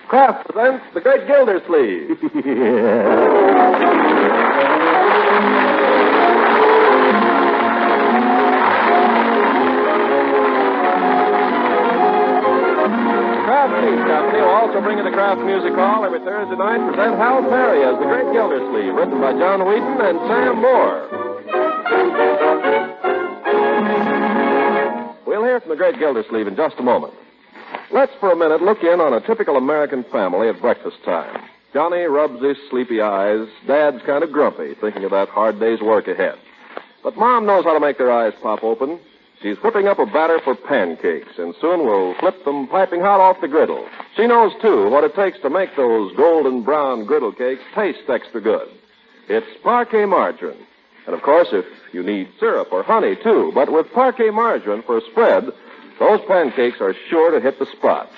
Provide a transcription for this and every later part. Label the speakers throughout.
Speaker 1: Kraft presents The Great Gildersleeves. Company will also bring you the Kraft Music Hall every Thursday night. Present Hal Perry as The Great Gildersleeve, written by John Wheaton and Sam Moore. We'll hear from The Great Gildersleeve in just a moment. Let's for a minute look in on a typical American family at breakfast time. Johnny rubs his sleepy eyes. Dad's kind of grumpy, thinking of that hard day's work ahead. But Mom knows how to make their eyes pop open. She's whipping up a batter for pancakes, and soon we'll flip them piping hot off the griddle. She knows, too, what it takes to make those golden brown griddle cakes taste extra good. It's parquet margarine. And, of course, if you need syrup or honey, too. But with parquet margarine for a spread, those pancakes are sure to hit the spot.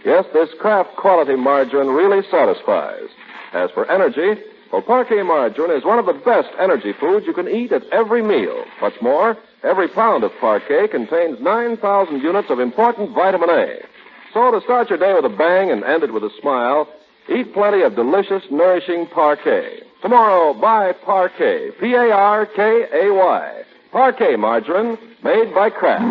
Speaker 1: Yes, this Kraft quality margarine really satisfies. As for energy, well, parquet margarine is one of the best energy foods you can eat at every meal. What's more, every pound of parquet contains 9,000 units of important vitamin A. So to start your day with a bang and end it with a smile, eat plenty of delicious, nourishing parquet. Tomorrow, buy Parquet, P-A-R-K-A-Y. Parquet margarine made by Kraft.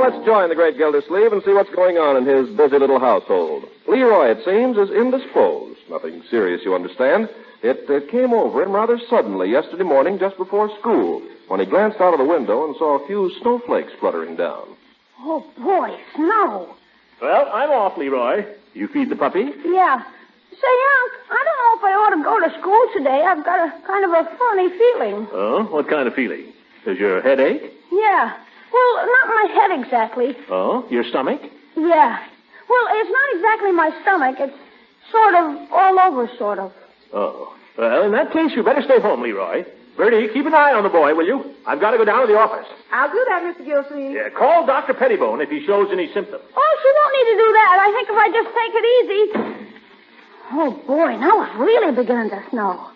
Speaker 1: Let's join the Great Gildersleeve and see what's going on in his busy little household. Leroy, it seems, is indisposed. Nothing serious, you understand. It came over him rather suddenly yesterday morning just before school when he glanced out of the window and saw a few snowflakes fluttering down.
Speaker 2: Oh, boy, snow.
Speaker 3: Well, I'm off, Leroy. You feed the puppy?
Speaker 2: Yeah. Say, Unc, I don't know if I ought to go to school today. I've got a kind of a funny feeling.
Speaker 3: Oh, what kind of feeling? Does your head ache?
Speaker 2: Yeah. Well, not my head exactly.
Speaker 3: Oh, your stomach?
Speaker 2: Yeah. Well, it's not exactly my stomach. It's sort of all over, sort of.
Speaker 3: Oh. Well, in that case, you better stay home, Leroy. Bertie, keep an eye on the boy, will you? I've got to go down to the office.
Speaker 4: I'll do that, Mr. Gildersleeve.
Speaker 3: Yeah, call Dr. Pettibone if he shows any symptoms.
Speaker 2: Oh, she won't need to do that. I think if I just take it easy. Oh, boy, now it's really beginning to snow.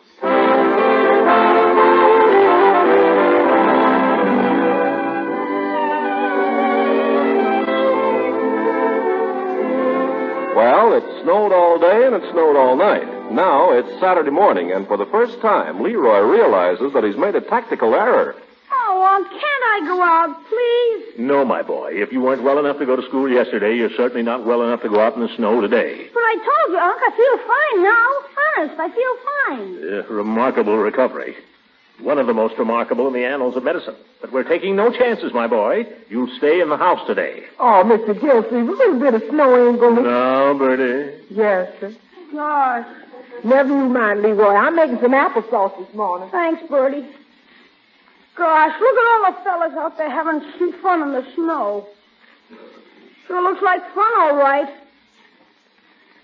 Speaker 1: Well, it snowed all day and it snowed all night. Now it's Saturday morning, and for the first time, Leroy realizes that he's made a tactical error.
Speaker 2: Oh, can't I go out, please?
Speaker 3: No, my boy. If you weren't well enough to go to school yesterday, you're certainly not well enough to go out in the snow today.
Speaker 2: But I told you, Unc, I feel fine now. Honest, I feel fine.
Speaker 3: Remarkable recovery. One of the most remarkable in the annals of medicine. But we're taking no chances, my boy. You'll stay in the house today.
Speaker 4: Oh, Mr. Gildersleeve, a little bit of snow ain't going to...
Speaker 3: No, Bertie.
Speaker 4: Yes, sir.
Speaker 2: Gosh.
Speaker 4: Never you mind, Leroy. I'm making some applesauce this morning.
Speaker 2: Thanks, Bertie. Gosh, look at all the fellas out there having some fun in the snow. Sure looks like fun, all right.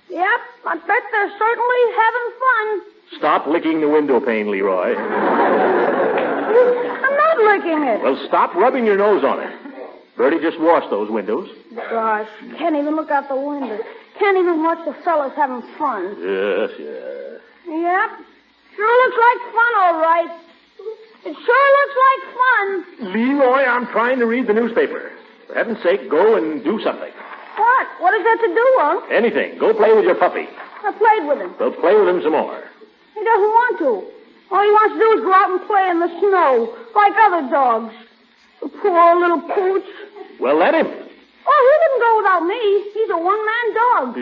Speaker 2: Yep, I bet they're certainly having fun.
Speaker 3: Stop licking the window pane, Leroy.
Speaker 2: I'm not licking it.
Speaker 3: Well, stop rubbing your nose on it. Bertie just washed those windows.
Speaker 2: Gosh, can't even look out the window. Can't even watch the fellas having fun.
Speaker 3: Yes.
Speaker 2: Yep, sure looks like fun, all right. It sure looks like fun.
Speaker 3: Leroy, I'm trying to read the newspaper. For heaven's sake, go and do something.
Speaker 2: What? What is that to do, Unc?
Speaker 3: Anything. Go play with your puppy.
Speaker 2: I played with him.
Speaker 3: Well, play with him some more.
Speaker 2: He doesn't want to. All he wants to do is go out and play in the snow, like other dogs. The poor little pooch.
Speaker 3: Well, let him.
Speaker 2: Oh, he didn't go without me. He's a one-man dog.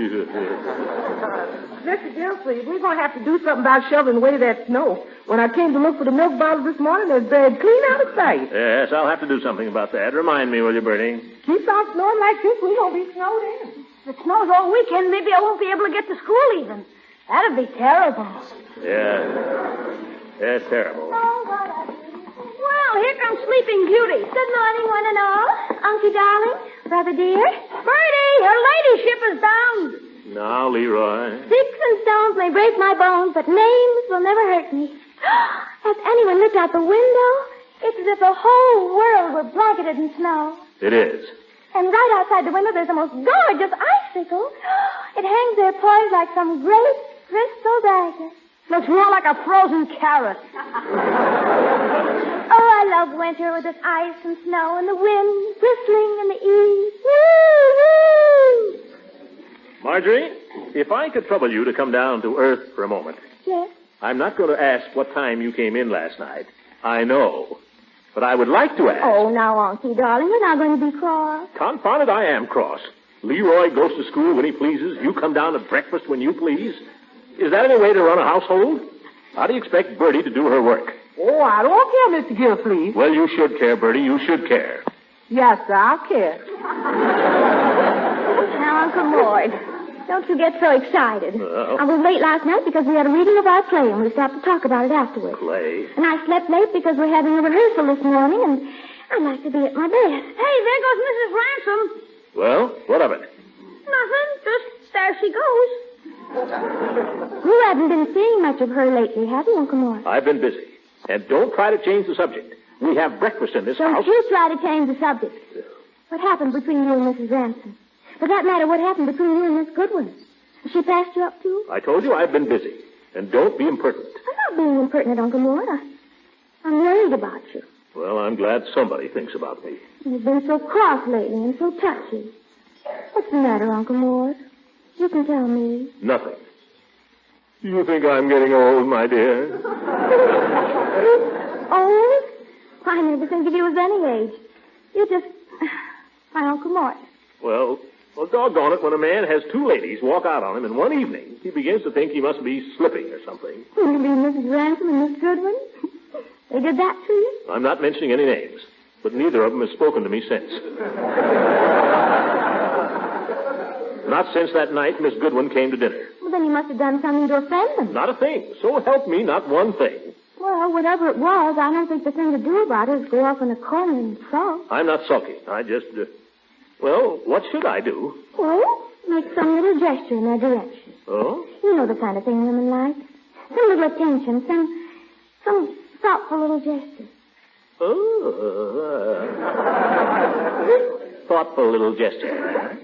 Speaker 4: Mr. Gildersleeve, we're going to have to do something about shoveling away that snow. When I came to look for the milk bottles this morning, they're buried clean out of sight.
Speaker 3: Yes, I'll have to do something about that. Remind me, will you, Bertie?
Speaker 4: Keeps on snowing like this, we're going to be snowed in.
Speaker 2: If it snows all weekend, maybe I won't be able to get to school even. That'd be terrible.
Speaker 3: Yeah. It's terrible.
Speaker 2: Well, here comes Sleeping Beauty.
Speaker 5: Good morning, one and all. Uncle darling, brother dear.
Speaker 2: Bertie, her ladyship is down.
Speaker 3: Now, Leroy.
Speaker 5: Sticks and stones may break my bones, but names will never hurt me. Has anyone looked out the window? It's as if the whole world were blanketed in snow.
Speaker 3: It is.
Speaker 5: And right outside the window, there's the most gorgeous icicle. It hangs there poised like some great crystal dagger.
Speaker 2: Looks more like a frozen carrot.
Speaker 5: Oh, I love winter with its ice and snow and the wind whistling in the east. Woo-hoo!
Speaker 3: Marjorie, if I could trouble you to come down to Earth for a moment.
Speaker 5: Yes?
Speaker 3: I'm not going to ask what time you came in last night. I know. But I would like to ask.
Speaker 5: Oh, now, Unky, darling, we're not going to be cross.
Speaker 3: Confound it, I am cross. Leroy goes to school when he pleases. You come down to breakfast when you please. Is that any way to run a household? How do you expect Bertie to do her work?
Speaker 4: Oh, I don't care, Mr. Gildersleeves.
Speaker 3: Well, you should care, Bertie. You should care.
Speaker 4: Yes, sir, I'll care.
Speaker 5: Now, Uncle Lloyd, don't you get so excited. I was late last night because we had a reading of our play, and we stopped to talk about it afterwards.
Speaker 3: Play?
Speaker 5: And I slept late because we're having a rehearsal this morning, and I'd like to be at my bed.
Speaker 2: Hey, there goes Mrs. Ransom.
Speaker 3: Well, what of it?
Speaker 2: Nothing. Just there she goes.
Speaker 5: You haven't been seeing much of her lately, have you, Uncle Mort?
Speaker 3: I've been busy. And don't try to change the subject. We have breakfast in this
Speaker 5: Don't
Speaker 3: house.
Speaker 5: you try to change the subject. What happened between you and Mrs. Ransom? For that matter, what happened between you and Miss Goodwin? Has she passed you up, too?
Speaker 3: I told you I've been busy. And don't be impertinent.
Speaker 5: I'm not being impertinent, Uncle Mort. I'm worried about you.
Speaker 3: Well, I'm glad somebody thinks about me.
Speaker 5: You've been so cross lately and so touchy. What's the matter, Uncle Mort? You can tell me.
Speaker 3: Nothing. You think I'm getting old, my dear?
Speaker 5: Old? I never think of you as any age. You're just my Uncle Mort.
Speaker 3: Well, doggone it, when a man has two ladies walk out on him in one evening, he begins to think he must be slipping or something.
Speaker 5: You mean Mrs. Ransom and Miss Goodwin? They did that to you?
Speaker 3: I'm not mentioning any names, but neither of them has spoken to me since. Not since that night Miss Goodwin came to dinner.
Speaker 5: Well, then you must have done something to offend them.
Speaker 3: Not a thing. So help me, not one thing.
Speaker 5: Well, whatever it was, I don't think the thing to do about it is go off in a corner and sulk.
Speaker 3: I'm not sulking. I just, well, what should I do?
Speaker 5: Well, make some little gesture in their direction.
Speaker 3: Oh?
Speaker 5: You know the kind of thing women like. Some little attention, some thoughtful little gesture.
Speaker 3: Oh. Thoughtful little gesture.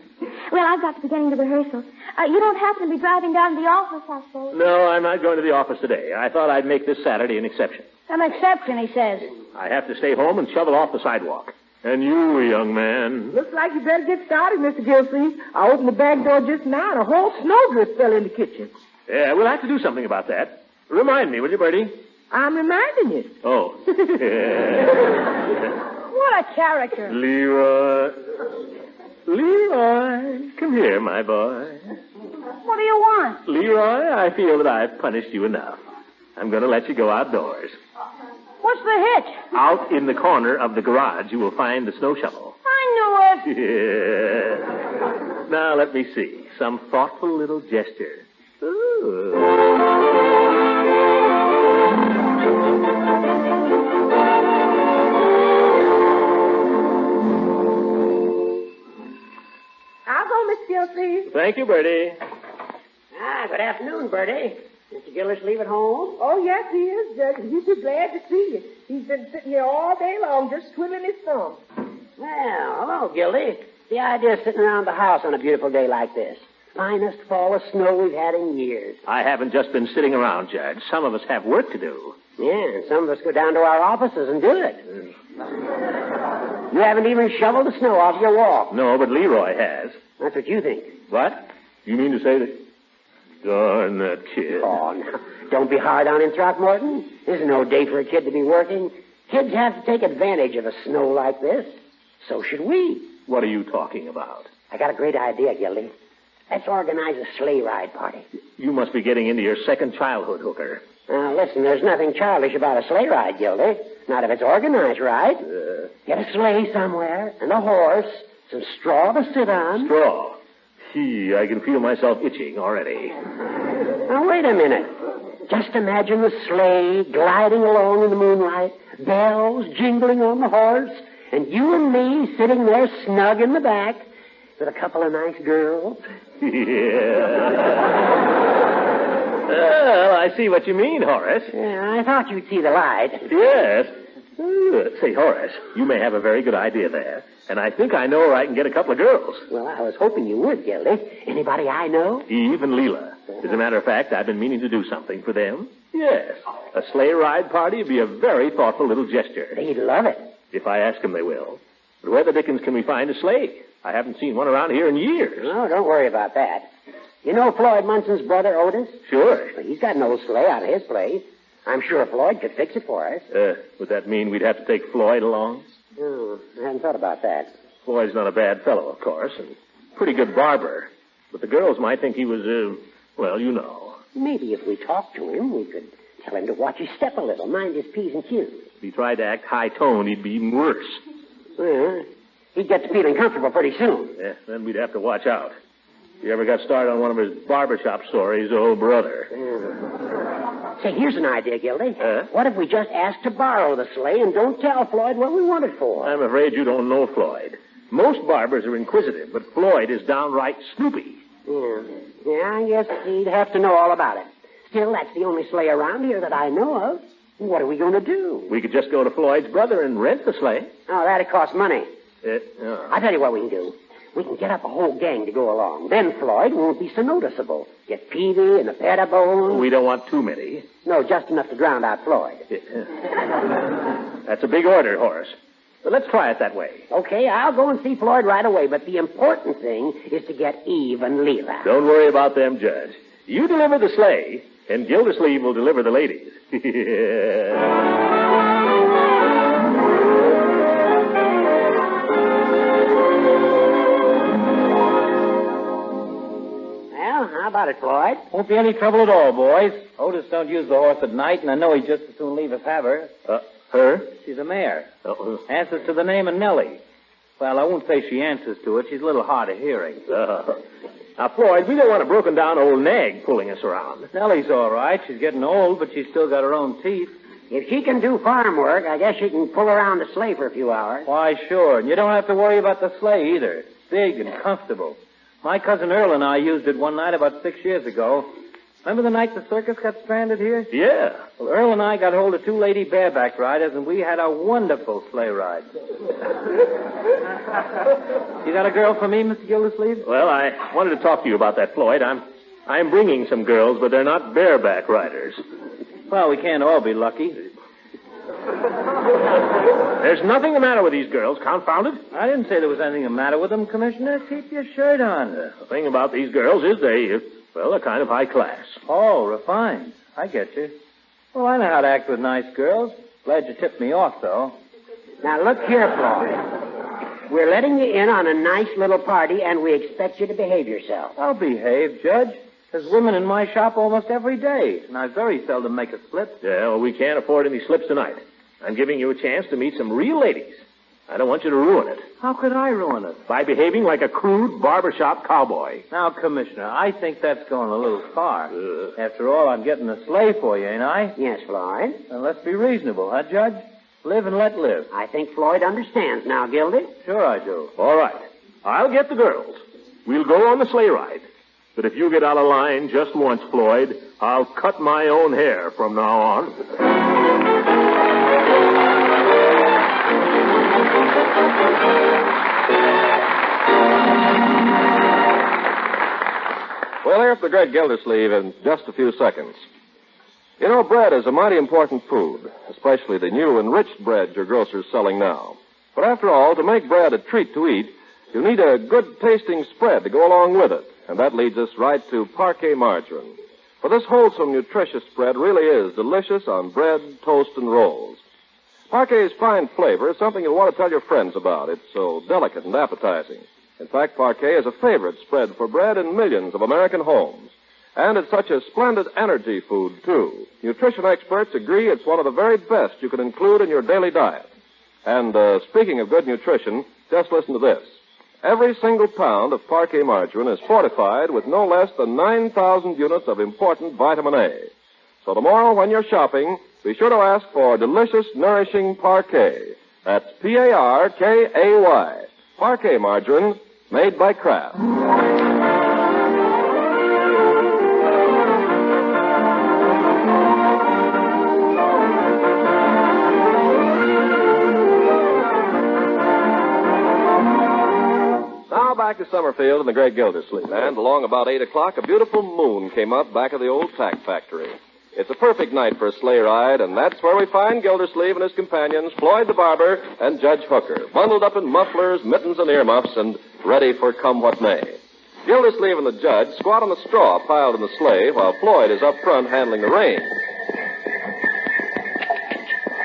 Speaker 5: Well, I've got to be getting to rehearsal. You don't happen to be driving down to the office, I suppose?
Speaker 3: No, I'm not going to the office today. I thought I'd make this Saturday an exception.
Speaker 2: An exception, he says.
Speaker 3: I have to stay home and shovel off the sidewalk. And you, young man.
Speaker 4: Looks like you better get started, Mr. Gildersleeves. I opened the back door just now, and a whole snowdrift fell in the kitchen.
Speaker 3: Yeah, we'll have to do something about that. Remind me, will you, Bertie?
Speaker 4: I'm reminding you.
Speaker 3: Oh.
Speaker 2: What a character.
Speaker 3: Leroy, come here, my boy.
Speaker 2: What do you want?
Speaker 3: Leroy, I feel that I've punished you enough. I'm going to let you go outdoors.
Speaker 2: What's the hitch?
Speaker 3: Out in the corner of the garage, you will find the snow shovel.
Speaker 2: I knew it.
Speaker 3: Yeah. Now, let me see. Some thoughtful little gesture. Ooh.
Speaker 4: I'll go, Mr. Gildersleeves.
Speaker 3: Thank you, Bertie.
Speaker 6: Good afternoon, Bertie. Mr. Gildersleeves at home?
Speaker 4: Oh, yes, he is, Judge. He's be glad to see you. He's been sitting here all day long just twiddling his thumb.
Speaker 6: Well, hello, Gildy. The idea of sitting around the house on a beautiful day like this. Finest fall of snow we've had in years.
Speaker 3: I haven't just been sitting around, Judge. Some of us have work to do.
Speaker 6: Yeah, and some of us go down to our offices and do it. You haven't even shoveled the snow off your walk.
Speaker 3: No, but Leroy has.
Speaker 6: That's what you think.
Speaker 3: What? You mean to say that... Darn that kid.
Speaker 6: Oh, no. Don't be hard on him, Throckmorton. This is no day for a kid to be working. Kids have to take advantage of a snow like this. So should we.
Speaker 3: What are you talking about?
Speaker 6: I got a great idea, Gildy. Let's organize a sleigh ride party.
Speaker 3: You must be getting into your second childhood, Hooker.
Speaker 6: Now, listen, there's nothing childish about a sleigh ride, Gildy. Not if it's organized right. Get a sleigh somewhere, and a horse, some straw to sit on.
Speaker 3: Straw? Gee, I can feel myself itching already.
Speaker 6: Now, wait a minute. Just imagine the sleigh gliding along in the moonlight, bells jingling on the horse, and you and me sitting there snug in the back with a couple of nice girls.
Speaker 3: Yeah. Well, I see what you mean, Horace.
Speaker 6: Yeah, I thought you'd see the light.
Speaker 3: Yes. Say, Horace, you may have a very good idea there. And I think I know where I can get a couple of girls.
Speaker 6: Well, I was hoping you would, Gildy. Anybody I know?
Speaker 3: Eve and Leela. As a matter of fact, I've been meaning to do something for them. Yes. A sleigh ride party would be a very thoughtful little gesture.
Speaker 6: They'd love it.
Speaker 3: If I ask them, they will. But where the dickens can we find a sleigh? I haven't seen one around here in years.
Speaker 6: No, don't worry about that. You know Floyd Munson's brother, Otis?
Speaker 3: Sure.
Speaker 6: Well, he's got an old sleigh out of his place. I'm sure Floyd could fix it for us.
Speaker 3: Would that mean we'd have to take Floyd along?
Speaker 6: Oh, I hadn't thought about that.
Speaker 3: Floyd's not a bad fellow, of course, and pretty good barber. But the girls might think he was, well, you know.
Speaker 6: Maybe if we talked to him, we could tell him to watch his step a little, mind his P's and Q's.
Speaker 3: If he tried to act high-toned, he'd be even worse.
Speaker 6: Well, he'd get to feeling comfortable pretty soon.
Speaker 3: Yeah, then we'd have to watch out. If he ever got started on one of his barbershop stories, oh, brother.
Speaker 6: Say, here's an idea, Gildy. What if we just ask to borrow the sleigh and don't tell Floyd what we want it for?
Speaker 3: I'm afraid you don't know Floyd. Most barbers are inquisitive, but Floyd is downright snoopy.
Speaker 6: Yeah, I guess he'd have to know all about it. Still, that's the only sleigh around here that I know of. What are we going to do?
Speaker 3: We could just go to Floyd's brother and rent the sleigh.
Speaker 6: Oh, that'd cost money. I'll tell you what we can do. We can get up a whole gang to go along. Then Floyd won't be so noticeable. Get Peavy and the Pettibone.
Speaker 3: We don't want too many.
Speaker 6: No, just enough to drown out Floyd.
Speaker 3: That's a big order, Horace. But let's try it that way.
Speaker 6: Okay, I'll go and see Floyd right away, but the important thing is to get Eve and Leela.
Speaker 3: Don't worry about them, Judge. You deliver the sleigh, and Gildersleeves will deliver the ladies.
Speaker 6: Well, how about it, Floyd?
Speaker 7: Won't be any trouble at all, boys. Otis don't use the horse at night, and I know he'd just as soon leave us have her.
Speaker 3: Her?
Speaker 7: She's a mare.
Speaker 3: Uh-oh.
Speaker 7: Answers to the name of Nellie. Well, I won't say she answers to it. She's a little hard of hearing.
Speaker 3: Now, Floyd, we don't want a broken-down old nag pulling us around.
Speaker 7: Nellie's all right. She's getting old, but she's still got her own teeth.
Speaker 6: If she can do farm work, I guess she can pull around the sleigh for a few hours.
Speaker 7: Why, sure. And you don't have to worry about the sleigh either. It's big and comfortable. My cousin Earl and I used it one night about 6 years ago. Remember the night the circus got stranded here?
Speaker 3: Yeah.
Speaker 7: Well, Earl and I got hold of 2 lady bareback riders, and we had a wonderful sleigh ride. You got a girl for me, Mr. Gildersleeves?
Speaker 3: Well, I wanted to talk to you about that, Floyd. I'm bringing some girls, but they're not bareback riders.
Speaker 7: Well, we can't all be lucky.
Speaker 3: There's nothing the matter with these girls, confound it.
Speaker 7: I didn't say there was anything the matter with them, Commissioner. Keep your shirt on.
Speaker 3: The thing about these girls is they're kind of high class.
Speaker 7: Oh, refined. I get you. Well, I know how to act with nice girls. Glad you tipped me off, though.
Speaker 6: Now, look here, Floyd. We're letting you in on a nice little party, and we expect you to behave yourself.
Speaker 7: I'll behave, Judge. There's women in my shop almost every day, and I very seldom make a slip.
Speaker 3: Yeah, well, we can't afford any slips tonight. I'm giving you a chance to meet some real ladies. I don't want you to ruin it.
Speaker 7: How could I ruin it?
Speaker 3: By behaving like a crude barbershop cowboy.
Speaker 7: Now, Commissioner, I think that's going a little far. After all, I'm getting a sleigh for you, ain't I?
Speaker 6: Yes, Floyd.
Speaker 7: Then let's be reasonable, huh, Judge? Live and let live.
Speaker 6: I think Floyd understands now, Gildy.
Speaker 7: Sure I do.
Speaker 3: All right. I'll get the girls. We'll go on the sleigh ride. But if you get out of line just once, Floyd, I'll cut my own hair from now on.
Speaker 1: We'll hear from the great Gildersleeve in just a few seconds. You know, bread is a mighty important food, especially the new enriched bread your grocer's selling now. But after all, to make bread a treat to eat, you need a good-tasting spread to go along with it. And that leads us right to Parquet margarine. For this wholesome, nutritious spread really is delicious on bread, toast, and rolls. Parquet's fine flavor is something you'll want to tell your friends about. It's so delicate and appetizing. In fact, Parquet is a favorite spread for bread in millions of American homes. And it's such a splendid energy food, too. Nutrition experts agree it's one of the very best you can include in your daily diet. And speaking of good nutrition, just listen to this. Every single pound of Parquet margarine is fortified with no less than 9,000 units of important vitamin A. So tomorrow when you're shopping, be sure to ask for delicious, nourishing Parquet. That's Parkay. Parquet margarine made by Kraft. back to Summerfield in the great Gildersleeves. And along about 8 o'clock, a beautiful moon came up back of the old tack factory. It's a perfect night for a sleigh ride, and that's where we find Gildersleeve and his companions, Floyd the barber and Judge Hooker, bundled up in mufflers, mittens, and earmuffs, and ready for come what may. Gildersleeve and the judge squat on the straw piled in the sleigh, while Floyd is up front handling the reins.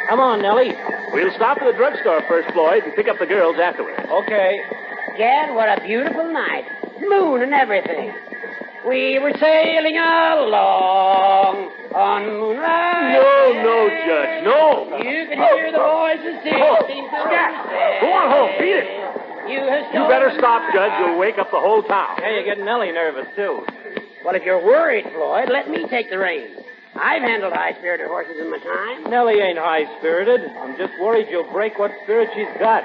Speaker 7: Come on, Nellie.
Speaker 3: We'll stop at the drugstore first, Floyd, and pick up the girls afterwards.
Speaker 7: Okay.
Speaker 6: Dad, what a beautiful night. Moon and everything. We were sailing along on moonlight.
Speaker 3: No, Judge, no.
Speaker 6: You can hear the voices singing.
Speaker 3: Go on home, beat it. You better stop, Judge. You'll wake up the whole town.
Speaker 7: Hey, you're getting Nellie nervous, too.
Speaker 6: Well, if you're worried, Floyd, let me take the reins. I've handled high-spirited horses in my time.
Speaker 7: Nellie ain't high-spirited. I'm just worried you'll break what spirit she's got.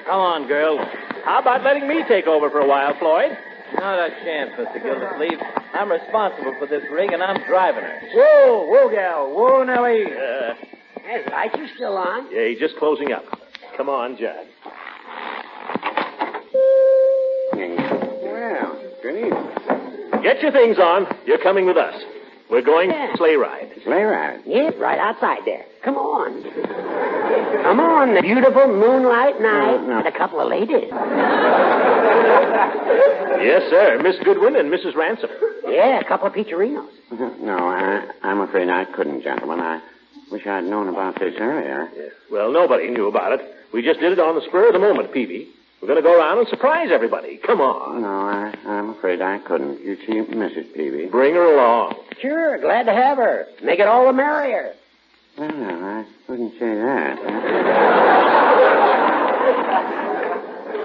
Speaker 7: Come on, girls.
Speaker 3: How about letting me take over for a while, Floyd?
Speaker 7: Not a chance, Mr. Gildersleeves. I'm responsible for this rig, and I'm driving her.
Speaker 3: Whoa, gal. Whoa, Nellie.
Speaker 6: His lights are still on.
Speaker 3: Yeah, he's just closing up. Come on, Judge.
Speaker 8: Well, good evening.
Speaker 3: Get your things on. You're coming with us. We're going sleigh ride.
Speaker 8: Sleigh ride?
Speaker 6: Yep, right outside there. Come on. Come on, the beautiful moonlight night
Speaker 8: No.
Speaker 6: and a couple of ladies.
Speaker 3: Yes, sir. Miss Goodwin and Mrs. Ransom.
Speaker 6: Yeah, a couple of peacherinos.
Speaker 8: No, I'm afraid I couldn't, gentlemen. I wish I'd known about this earlier.
Speaker 3: Yes. Well, nobody knew about it. We just did it on the spur of the moment, Peavy. We're going to go around and surprise everybody. Come on.
Speaker 8: No, I'm afraid I couldn't. You see, Mrs. Peavy.
Speaker 3: Bring her along.
Speaker 6: Sure, glad to have her. Make it all the merrier.
Speaker 8: Well, I wouldn't say that.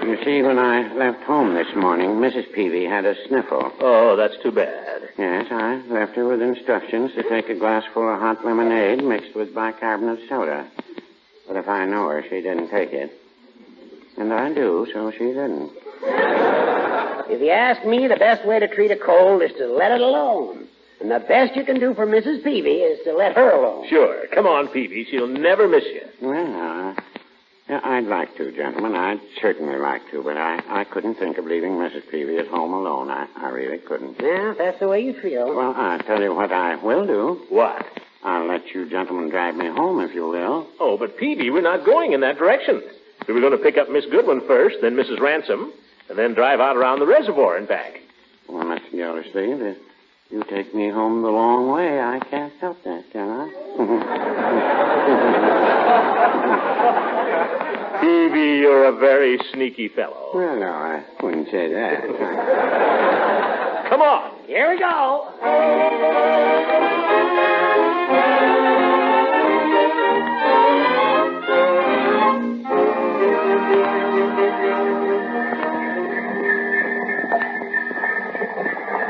Speaker 8: You see, when I left home this morning, Mrs. Peavy had a sniffle.
Speaker 3: Oh, that's too bad.
Speaker 8: Yes, I left her with instructions to take a glassful of hot lemonade mixed with bicarbonate soda. But if I know her, she didn't take it. And I do, so she didn't.
Speaker 6: If you ask me, the best way to treat a cold is to let it alone. And the best you can do for Mrs. Peavy is to let her alone.
Speaker 3: Sure. Come on, Peavy. She'll never miss you.
Speaker 8: Well, I'd like to, gentlemen. I'd certainly like to, but I couldn't think of leaving Mrs. Peavy at home alone. I really couldn't.
Speaker 6: Yeah, if that's the way you feel.
Speaker 8: Well, I'll tell you what I will do.
Speaker 3: What?
Speaker 8: I'll let you gentlemen drive me home, if you will.
Speaker 3: Oh, but Peavy, we're not going in that direction. We were going to pick up Miss Goodwin first, then Mrs. Ransom, and then drive out around the reservoir and back.
Speaker 8: Well, Mr. Gildersleeve, if you take me home the long way, I can't help that, can I?
Speaker 3: Peavy, you're a very sneaky fellow.
Speaker 8: Well, no, I wouldn't say that.
Speaker 3: Come on.
Speaker 6: Here we go.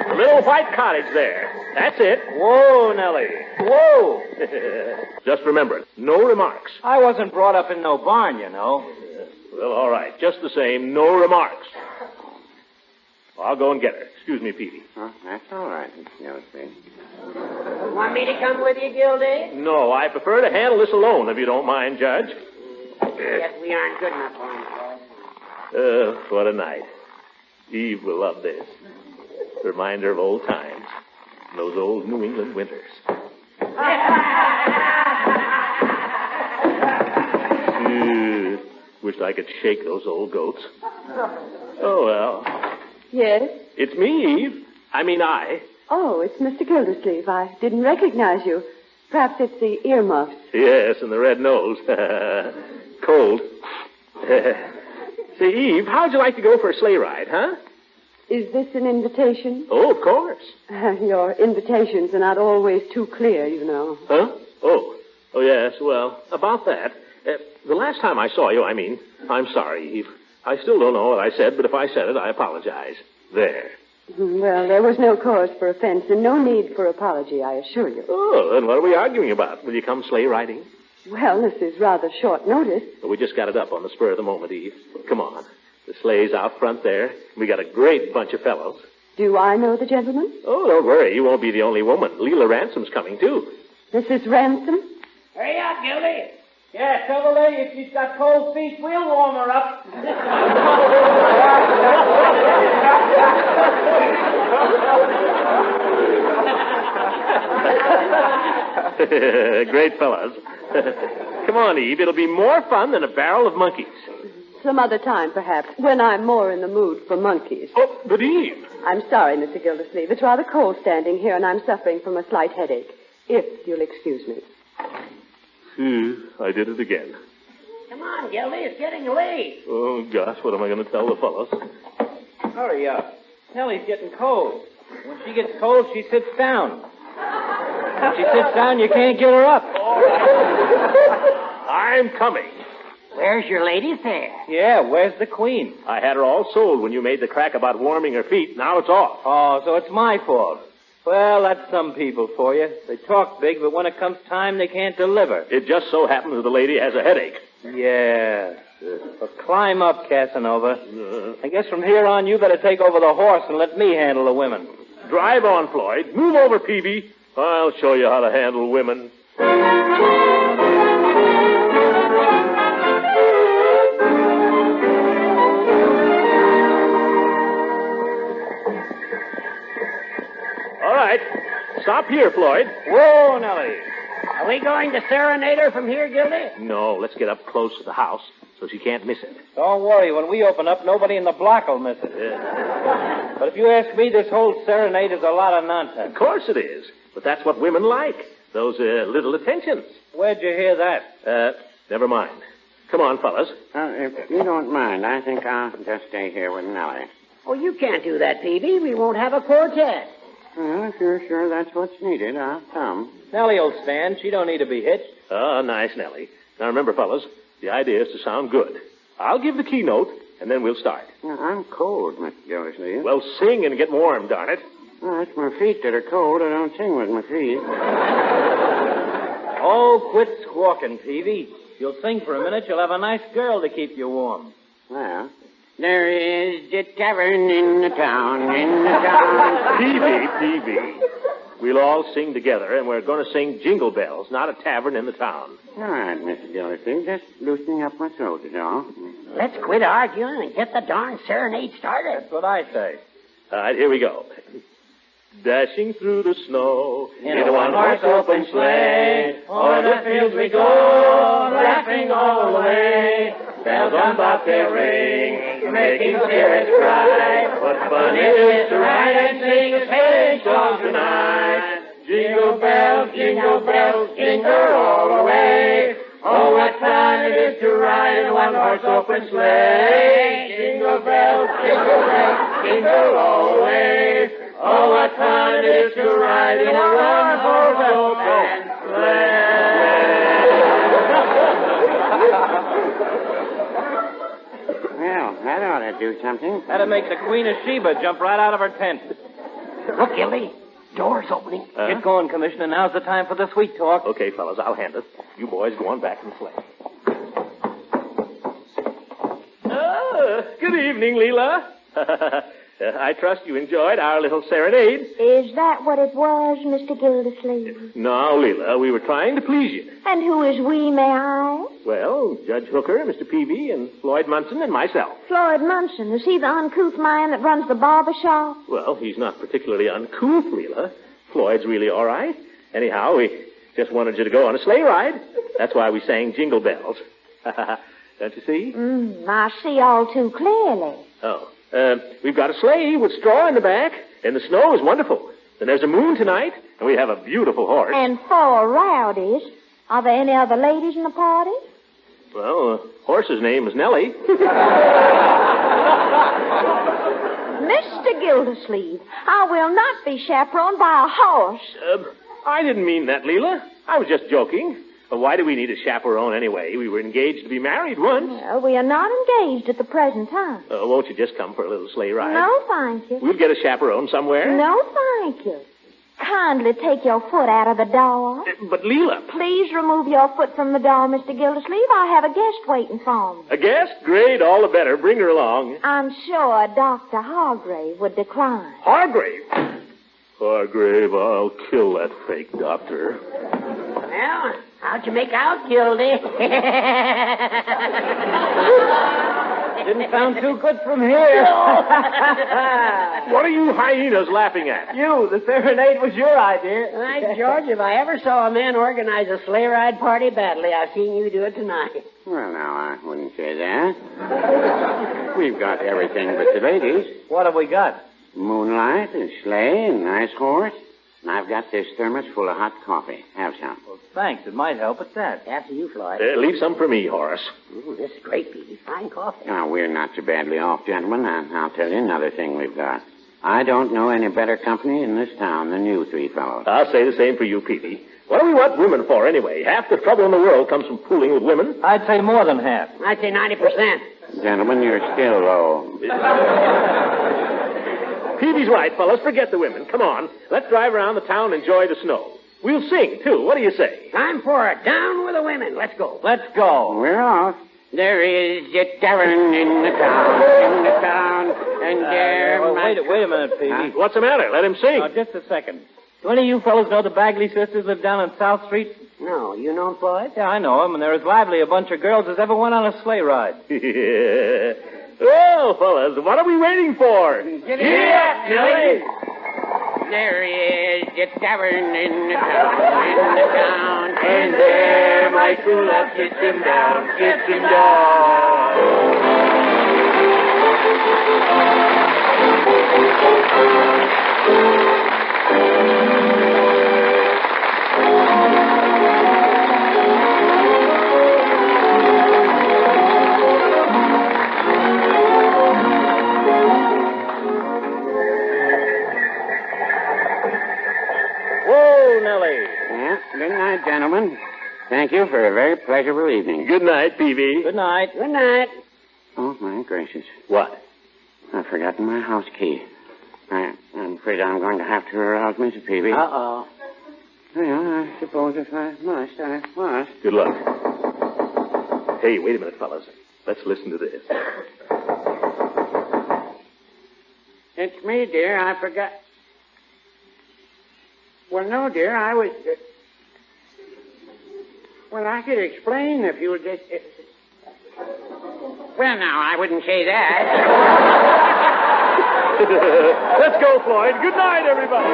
Speaker 3: The little white cottage there. That's it.
Speaker 7: Whoa, Nellie. Whoa.
Speaker 3: Just remember, no remarks.
Speaker 7: I wasn't brought up in no barn, you know.
Speaker 3: Well, all right. Just the same, no remarks. I'll go and get her. Excuse me, Peavy.
Speaker 8: Oh, that's all right, Mr. Gildersleeve.
Speaker 6: Want me to come with you, Gildy?
Speaker 3: No, I prefer to handle this alone, if you don't mind, Judge.
Speaker 6: Guess we aren't good enough for him, Floyd.
Speaker 3: What a night. Eve will love this. Reminder of old times. Those old New England winters. Wish I could shake those old goats. Oh, well.
Speaker 9: Yes?
Speaker 3: It's me, Eve. I.
Speaker 9: Oh, it's Mr. Gildersleeve. I didn't recognize you. Perhaps it's the earmuffs.
Speaker 3: Yes, and the red nose. Cold. Say, Eve, how'd you like to go for a sleigh ride, huh?
Speaker 9: Is this an invitation?
Speaker 3: Oh, of course.
Speaker 9: Your invitations are not always too clear, you know.
Speaker 3: Huh? Oh, yes. Well, about that. The last time I saw you, I'm sorry, Eve. I still don't know what I said, but if I said it, I apologize. There.
Speaker 9: Well, there was no cause for offense and no need for apology, I assure you.
Speaker 3: Oh, then what are we arguing about? Will you come sleigh riding?
Speaker 9: Well, this is rather short notice.
Speaker 3: Well, we just got it up on the spur of the moment, Eve. Come on. The sleigh's out front there. We got a great bunch of fellows.
Speaker 9: Do I know the gentleman?
Speaker 3: Oh, don't worry. You won't be the only woman. Leela Ransom's coming, too.
Speaker 9: Mrs. Ransom?
Speaker 6: Hurry up, Gildy.
Speaker 7: Yeah, tell the lady if she's got cold feet, we'll warm her up.
Speaker 3: Great fellas. Come on, Eve. It'll be more fun than a barrel of monkeys.
Speaker 9: Some other time, perhaps, when I'm more in the mood for monkeys.
Speaker 3: Oh, but Eve.
Speaker 9: I'm sorry, Mr. Gildersleeve. It's rather cold standing here, and I'm suffering from a slight headache. If you'll excuse me.
Speaker 3: I did it again.
Speaker 6: Come on, Gildy. It's getting late.
Speaker 3: Oh, gosh, what am I going to tell the fellas?
Speaker 7: Hurry up. Nellie's getting cold. When she gets cold, she sits down. When she sits down, you can't get her up.
Speaker 3: I'm coming.
Speaker 6: Where's your lady fair?
Speaker 7: Yeah, where's the queen?
Speaker 3: I had her all sold when you made the crack about warming her feet. Now it's off.
Speaker 7: Oh, so it's my fault. Well, that's some people for you. They talk big, but when it comes time, they can't deliver.
Speaker 3: It just so happens that the lady has a headache.
Speaker 7: Yeah. Well, climb up, Casanova. I guess from here on, you better take over the horse and let me handle the women.
Speaker 3: Drive on, Floyd. Move over, Peavy. I'll show you how to handle women. All right. Stop here, Floyd.
Speaker 7: Whoa, Nellie.
Speaker 6: Are we going to serenade her from here, Gildy?
Speaker 3: No, let's get up close to the house so she can't miss it.
Speaker 7: Don't worry. When we open up, nobody in the block will miss it.
Speaker 3: Yeah.
Speaker 7: But if you ask me, this whole serenade is a lot of nonsense.
Speaker 3: Of course it is. But that's what women like. Those little attentions.
Speaker 7: Where'd you hear that?
Speaker 3: Never mind. Come on, fellas.
Speaker 8: If you don't mind, I think I'll just stay here with Nellie.
Speaker 6: Oh, you can't do that, Peavy. We won't have a quartet.
Speaker 8: Well, if you're sure that's what's needed, I'll come.
Speaker 7: Nellie'll stand. She don't need to be hitched.
Speaker 3: Ah, nice, Nellie. Now remember, fellas, the idea is to sound good. I'll give the keynote, and then we'll start.
Speaker 8: Now, I'm cold, Mr. Gildersleeve.
Speaker 3: Well, sing and get warm, darn it.
Speaker 8: Well, it's my feet that are cold. I don't sing with my feet.
Speaker 7: Oh, quit squawking, Peavy. You'll sing for a minute, you'll have a nice girl to keep you warm.
Speaker 8: Well, there is a tavern in the town,
Speaker 3: Peavy. We'll all sing together, and we're going to sing Jingle Bells, not a tavern in the town.
Speaker 8: All right, Mr. Gildersleeve. Just loosening up my throat is all.
Speaker 6: Let's quit arguing and get the darn serenade started.
Speaker 7: That's what I say.
Speaker 3: All right, here we go. Dashing through the snow
Speaker 7: in a one-horse open sleigh, o'er the fields we go, laughing all the way. Bells on bobtail ring, making spirits bright. What fun it is to ride and sing a sleigh song tonight. Jingle bells, jingle all the way. Oh, what fun it is to ride in a one-horse open sleigh. Jingle bells, jingle all the way. Oh, what fun it is to ride in a one-horse open
Speaker 8: Well, that ought to do something.
Speaker 7: That'll make the Queen of Sheba jump right out of her tent.
Speaker 6: Look, Gildy. Door's opening.
Speaker 7: Get going, Commissioner. Now's the time for the sweet talk.
Speaker 3: Okay, fellas, I'll hand it. You boys go on back in the sleigh. Good evening, Leela. I trust you enjoyed our little serenade.
Speaker 5: Is that what it was, Mr. Gildersleeve?
Speaker 3: No, Leela, we were trying to please you.
Speaker 5: And who is we, may I?
Speaker 3: Well, Judge Hooker, Mr. Peavy, and Floyd Munson, and myself.
Speaker 5: Floyd Munson. Is he the uncouth man that runs the barber shop?
Speaker 3: Well, he's not particularly uncouth, Leela. Floyd's really all right. Anyhow, we just wanted you to go on a sleigh ride. That's why we sang Jingle Bells. Don't you see?
Speaker 5: I see all too clearly.
Speaker 3: Oh. We've got a sleigh with straw in the back, and the snow is wonderful. And there's a moon tonight, and we have a beautiful horse.
Speaker 5: And 4 rowdies. Are there any other ladies in the party?
Speaker 3: Well, the horse's name is Nellie.
Speaker 5: Mr. Gildersleeve, I will not be chaperoned by a horse.
Speaker 3: I didn't mean that, Leela. I was just joking. Why do we need a chaperone anyway? We were engaged to be married once.
Speaker 5: Well, we are not engaged at the present time.
Speaker 3: Won't you just come for a little sleigh ride?
Speaker 5: No, thank you.
Speaker 3: We'll get a chaperone somewhere.
Speaker 5: No, thank you. Kindly take your foot out of the door.
Speaker 3: But, Leela...
Speaker 5: Please remove your foot from the door, Mr. Gildersleeve. I have a guest waiting for me.
Speaker 3: A guest? Great, all the better. Bring her along.
Speaker 5: I'm sure Dr. Hargrave would decline.
Speaker 3: Hargrave? Hargrave, I'll kill that fake doctor.
Speaker 6: Well, How'd you make out, Gildy?
Speaker 7: Didn't sound too good from here.
Speaker 3: What are you hyenas laughing at?
Speaker 7: You, the serenade was your idea.
Speaker 6: Why, George, if I ever saw a man organize a sleigh ride party badly, I've seen you do it tonight.
Speaker 8: Well, now, I wouldn't say that. We've got everything but the ladies.
Speaker 7: What have we got?
Speaker 8: Moonlight, a sleigh, a nice horse. And I've got this thermos full of hot coffee. Have some.
Speaker 7: Well, thanks. It might help at that.
Speaker 6: After you, Floyd.
Speaker 3: Leave some for me, Horace.
Speaker 6: Ooh, this is great, Petey. Fine coffee.
Speaker 8: Now, we're not so badly off, gentlemen. I'll tell you another thing we've got. I don't know any better company in this town than you three fellows.
Speaker 3: I'll say the same for you, Peavy. What do we want women for, anyway? Half the trouble in the world comes from fooling with women.
Speaker 7: I'd say more than half.
Speaker 6: I'd say 90%.
Speaker 8: Gentlemen, you're still low.
Speaker 3: Peavy's right, fellas. Forget the women. Come on. Let's drive around the town and enjoy the snow. We'll sing, too. What do you say?
Speaker 6: Time for it. Down with the women. Let's go.
Speaker 7: Let's go.
Speaker 8: We're off. There is a tavern in the town, and there...
Speaker 7: Wait a minute, Peavy.
Speaker 8: Huh?
Speaker 3: What's the matter? Let him sing.
Speaker 7: Now, just a second. Do any of you fellows know the Bagley sisters live down on South Street?
Speaker 6: No, you know him, Floyd?
Speaker 7: Yeah, I know them, and they're as lively a bunch of girls as ever went on a sleigh ride.
Speaker 3: Well, fellas, what are we waiting for?
Speaker 7: Giddy up, Nellie!
Speaker 8: There is a tavern in the town,
Speaker 3: And there my true love sits him down, sits him Whoa, Nellie.
Speaker 8: Yeah, good night, gentlemen. Thank you for a very pleasurable evening.
Speaker 3: Good night, Peavy.
Speaker 7: Good night.
Speaker 6: Good night.
Speaker 8: Oh, my gracious.
Speaker 3: What?
Speaker 8: I've forgotten my house key. I'm afraid I'm going to have to arouse Mr. Peavy.
Speaker 6: Uh-oh.
Speaker 8: Well, I suppose if I must, I must.
Speaker 3: Good luck. Hey, wait a minute, fellas. Let's listen to this.
Speaker 8: It's me, dear. I forgot. Well, no, dear. I was... Well, I could explain if you would just... Well, now, I wouldn't say that.
Speaker 3: Let's go, Floyd. Good night, everybody.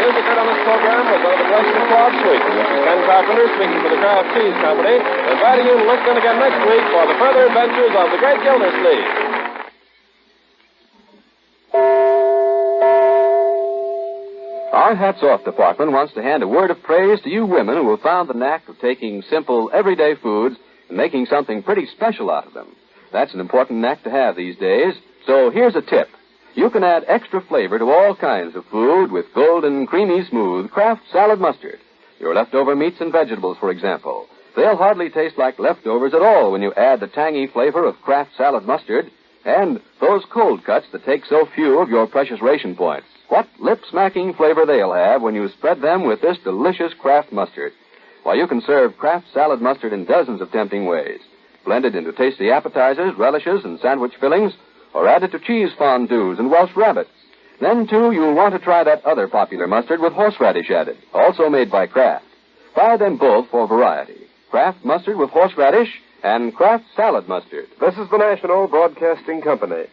Speaker 3: Music heard on this program was under the direction of Claude Sweet. This is Ken Carpenter speaking for the Kraft Cheese Company, inviting you to listen again next week for the further adventures of the great Gildersleeves.
Speaker 10: Our Hats Off department wants to hand a word of praise to you women who have found the knack of taking simple, everyday foods and making something pretty special out of them. That's an important knack to have these days, so here's a tip. You can add extra flavor to all kinds of food with golden, creamy, smooth Kraft salad mustard. Your leftover meats and vegetables, for example. They'll hardly taste like leftovers at all when you add the tangy flavor of Kraft salad mustard and those cold cuts that take so few of your precious ration points. What lip-smacking flavor they'll have when you spread them with this delicious Kraft mustard. Why, you can serve Kraft salad mustard in dozens of tempting ways. Blend it into tasty appetizers, relishes, and sandwich fillings, or add it to cheese fondues and Welsh rabbits. Then, too, you'll want to try that other popular mustard with horseradish added, also made by Kraft. Buy them both for variety. Kraft mustard with horseradish and Kraft salad mustard.
Speaker 1: This is the National Broadcasting Company.